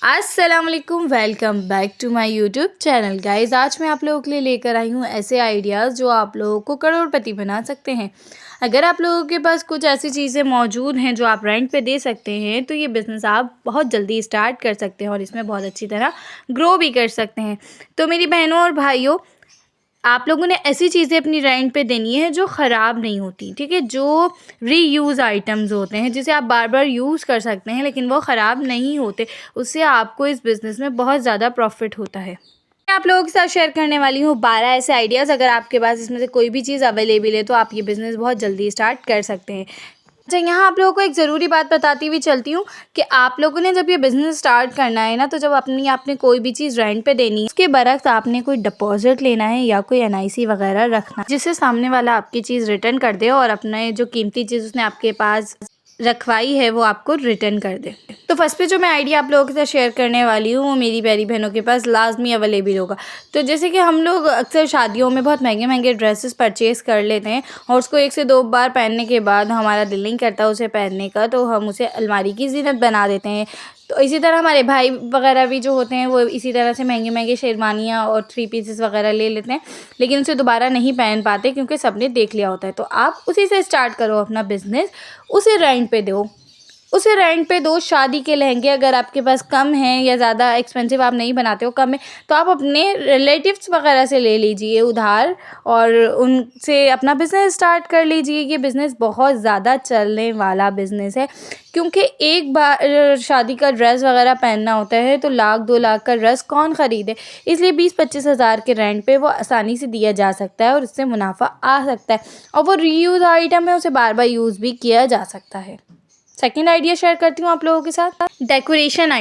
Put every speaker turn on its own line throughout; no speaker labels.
अस्सलाम वालेकुम, welcome back to my YouTube channel. Guys, आज मैं आप लोगों के लिए लेकर आई हूँ ऐसे आइडियाज़ जो आप लोगों को करोड़पति बना सकते हैं। अगर आप लोगों के पास कुछ ऐसी चीज़ें मौजूद हैं जो आप रेंट पे दे सकते हैं, तो ये बिज़नेस आप बहुत जल्दी स्टार्ट कर सकते हैं और इसमें बहुत अच्छी तरह ग्रो भी कर सकते हैं। तो मेरी बहनों और भाइयों, आप लोगों ने ऐसी चीज़ें अपनी रेंट पे देनी है जो ख़राब नहीं होती, ठीक है? जो रीयूज़ आइटम्स होते हैं जिसे आप बार बार यूज़ कर सकते हैं लेकिन वो ख़राब नहीं होते, उससे आपको इस बिज़नेस में बहुत ज़्यादा प्रॉफिट होता है। मैं आप लोगों के साथ शेयर करने वाली हूँ 12 ऐसे आइडियाज़। अगर आपके पास इसमें से कोई भी चीज़ अवेलेबल है तो आप ये बिज़नेस बहुत जल्दी स्टार्ट कर सकते हैं। अच्छा, यहाँ आप लोगों को एक ज़रूरी बात बताती हुई चलती हूँ कि आप लोगों ने जब ये बिज़नेस स्टार्ट करना है ना, तो जब आपने कोई भी चीज़ रेंट पे देनी है, उसके बरक्स आपने कोई डिपॉज़िट लेना है या कोई एनआईसी वगैरह रखना है, जिससे सामने वाला आपकी चीज़ रिटर्न कर दे और अपने जो कीमती चीज़ उसने आपके पास रखवाई है वो आपको रिटर्न कर दे। तो फर्स्ट पे जो मैं आइडिया आप लोगों के साथ शेयर करने वाली हूँ वो मेरी प्यारी बहनों के पास लाजमी अवेलेबल होगा। तो जैसे कि हम लोग अक्सर शादियों में बहुत महंगे महंगे ड्रेसेस परचेज़ कर लेते हैं और उसको 1 से 2 बार पहनने के बाद हमारा दिल नहीं करता उसे पहनने का, तो हम उसे अलमारी की ज़ीनत बना देते हैं। तो इसी तरह हमारे भाई वगैरह भी जो होते हैं वो इसी तरह से महंगे महंगे शेरवानियाँ और 3 पीसेस वगैरह ले लेते हैं, लेकिन उसे दोबारा नहीं पहन पाते क्योंकि सबने देख लिया होता है। तो आप उसी से स्टार्ट करो अपना बिज़नेस, उसे रेंट पे दो। शादी के लहंगे अगर आपके पास कम हैं या ज़्यादा एक्सपेंसिव आप नहीं बनाते हो, कम है, तो आप अपने रिलेटिव्स वगैरह से ले लीजिए उधार और उनसे अपना बिज़नेस स्टार्ट कर लीजिए। ये बिज़नेस बहुत ज़्यादा चलने वाला बिज़नेस है क्योंकि एक बार शादी का ड्रेस वगैरह पहनना होता है तो 1,00,000 2,00,000 का ड्रेस कौन ख़रीदे। इसलिए 20-25 हज़ार के रेंट पे वो आसानी से दिया जा सकता है और इससे मुनाफा आ सकता है और वो रीयूज़ आइटम है, उसे बार बार यूज़ भी किया जा सकता है। सेकंड आइडिया शेयर करती हूँ आप लोगों के साथ। डेकोरेशन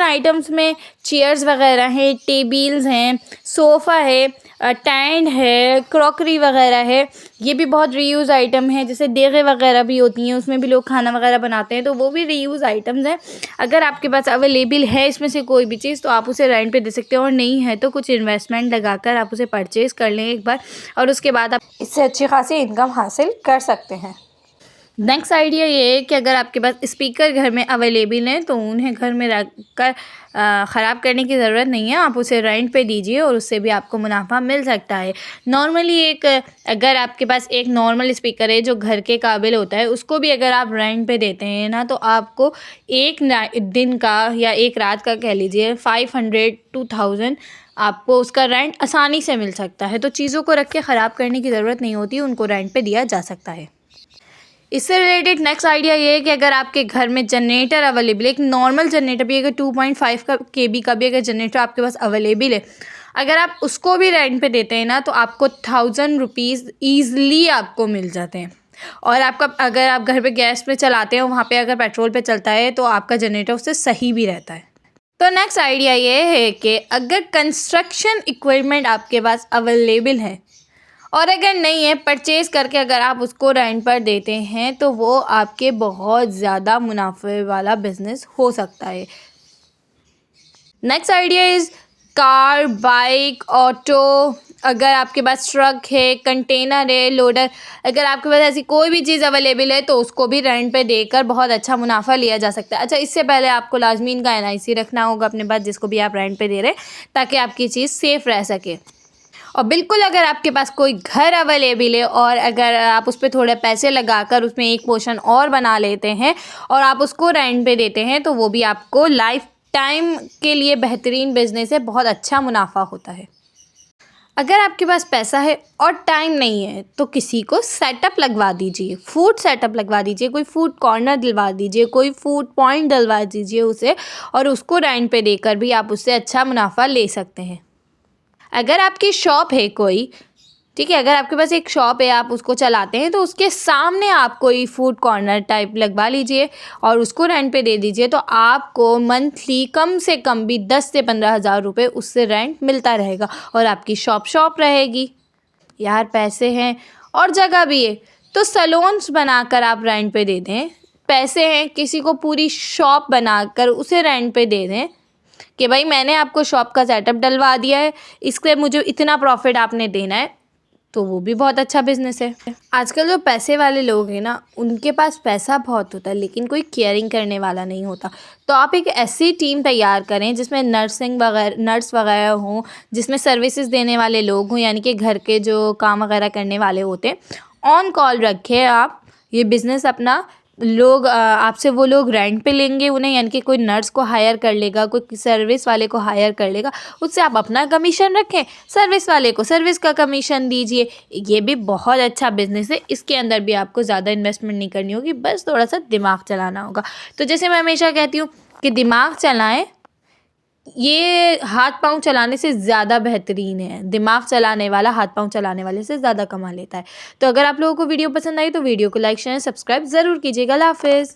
आइटम्स में चेयर्स वगैरह हैं, टेबल्स हैं, सोफ़ा है, टेंट है, क्रॉकरी वगैरह है। ये भी बहुत रीयूज़ आइटम है। जैसे देगें वगैरह भी होती हैं, उसमें भी लोग खाना वगैरह बनाते हैं, तो वो भी रीयूज़ आइटम्स हैं। अगर आपके पास अवेलेबल है इसमें से कोई भी चीज़ तो आप उसे रेंट पे दे सकते हो और नहीं है तो कुछ इन्वेस्टमेंट लगाकर आप उसे परचेज़ कर लें एक बार और उसके बाद आप इससे अच्छी खासी इनकम हासिल कर सकते हैं। नेक्स्ट आइडिया ये है कि अगर आपके पास स्पीकर घर में अवेलेबल हैं तो उन्हें घर में रख कर ख़राब करने की ज़रूरत नहीं है, आप उसे रेंट पे दीजिए और उससे भी आपको मुनाफा मिल सकता है। नॉर्मली अगर आपके पास एक नॉर्मल स्पीकर है जो घर के काबिल होता है, उसको भी अगर आप रेंट पे देते हैं ना, तो आपको एक दिन का या एक रात का कह लीजिए 500 to 1000 आपको उसका रेंट आसानी से मिल सकता है। तो चीज़ों को रख के ख़राब करने की ज़रूरत नहीं होती, उनको रेंट पे दिया जा सकता है। इससे रिलेटेड नेक्स्ट आइडिया ये है कि अगर आपके घर में जनरेटर अवेलेबल है, एक नॉर्मल जनरेटर भी अगर 2.5 का केबी का भी अगर जनरेटर आपके पास अवेलेबल है, अगर आप उसको भी रेंट पे देते हैं ना, तो आपको 1000 रुपीज़ ईज़िली आपको मिल जाते हैं। और आपका अगर आप घर पे गैस पे चलाते हो, वहाँ पे अगर पेट्रोल पे चलता है तो आपका जनरेटर उससे सही भी रहता है। तो नेक्स्ट आइडिया ये है कि अगर कंस्ट्रक्शन इक्विपमेंट आपके पास अवेलेबल है और अगर नहीं है, परचेज़ करके अगर आप उसको रेंट पर देते हैं तो वो आपके बहुत ज़्यादा मुनाफे वाला बिज़नेस हो सकता है। Next idea is car, bike, auto. अगर आपके पास ट्रक है, कंटेनर है, लोडर, अगर आपके पास ऐसी कोई भी चीज़ अवेलेबल है तो उसको भी रेंट पे देकर बहुत अच्छा मुनाफा लिया जा सकता है। अच्छा, इससे पहले आपको लाजमी इनका एनआईसी रखना होगा अपने पास, जिसको भी आप रेंट पे दे रहे हैं, ताकि आपकी चीज़ सेफ़ रह सके। और बिल्कुल अगर आपके पास कोई घर अवेलेबल है और अगर आप उस पर थोड़े पैसे लगाकर उसमें एक पोर्शन और बना लेते हैं और आप उसको रेंट पे देते हैं तो वो भी आपको लाइफ टाइम के लिए बेहतरीन बिजनेस है, बहुत अच्छा मुनाफा होता है। अगर आपके पास पैसा है और टाइम नहीं है तो किसी को सेटअप लगवा दीजिए, फूड सेटअप लगवा दीजिए, कोई फूड कॉर्नर दिलवा दीजिए, कोई फूड पॉइंट दिलवा दीजिए उसे, और उसको रेंट पे देकर भी आप उससे अच्छा मुनाफा ले सकते हैं। अगर आपकी शॉप है कोई, ठीक है, अगर आपके पास एक शॉप है, आप उसको चलाते हैं, तो उसके सामने आप कोई फूड कॉर्नर टाइप लगवा लीजिए और उसको रेंट पे दे दीजिए, तो आपको मंथली कम से कम भी 10 से 15 हज़ार रुपये उससे रेंट मिलता रहेगा और आपकी शॉप रहेगी। यार, पैसे हैं और जगह भी है तो सैलून्स बनाकर आप रेंट पे दे दें। पैसे हैं, किसी को पूरी शॉप बनाकर उसे रेंट पे दे दें कि भाई मैंने आपको शॉप का सेटअप डलवा दिया है, इससे मुझे इतना प्रॉफिट आपने देना है, तो वो भी बहुत अच्छा बिज़नेस है। आजकल जो पैसे वाले लोग हैं ना, उनके पास पैसा बहुत होता है लेकिन कोई केयरिंग करने वाला नहीं होता। तो आप एक ऐसी टीम तैयार करें जिसमें नर्स वगैरह हों, जिसमें सर्विसेज देने वाले लोग हों, यानी कि घर के जो काम वगैरह करने वाले होते हैं, ऑन कॉल रखें आप। ये बिज़नेस अपना आपसे वो लोग रेंट पे लेंगे उन्हें, यानी कि कोई नर्स को हायर कर लेगा, कोई सर्विस वाले को हायर कर लेगा, उससे आप अपना कमीशन रखें, सर्विस वाले को सर्विस का कमीशन दीजिए। ये भी बहुत अच्छा बिज़नेस है। इसके अंदर भी आपको ज़्यादा इन्वेस्टमेंट नहीं करनी होगी, बस थोड़ा सा दिमाग चलाना होगा। तो जैसे मैं हमेशा कहती हूँ कि दिमाग चलाएं, ये हाथ पाँव चलाने से ज़्यादा बेहतरीन है। दिमाग चलाने वाला हाथ पाँव चलाने वाले से ज़्यादा कमा लेता है। तो अगर आप लोगों को वीडियो पसंद आई तो वीडियो को लाइक शेयर सब्सक्राइब ज़रूर कीजिएगा। अल्लाह हाफ़िज़।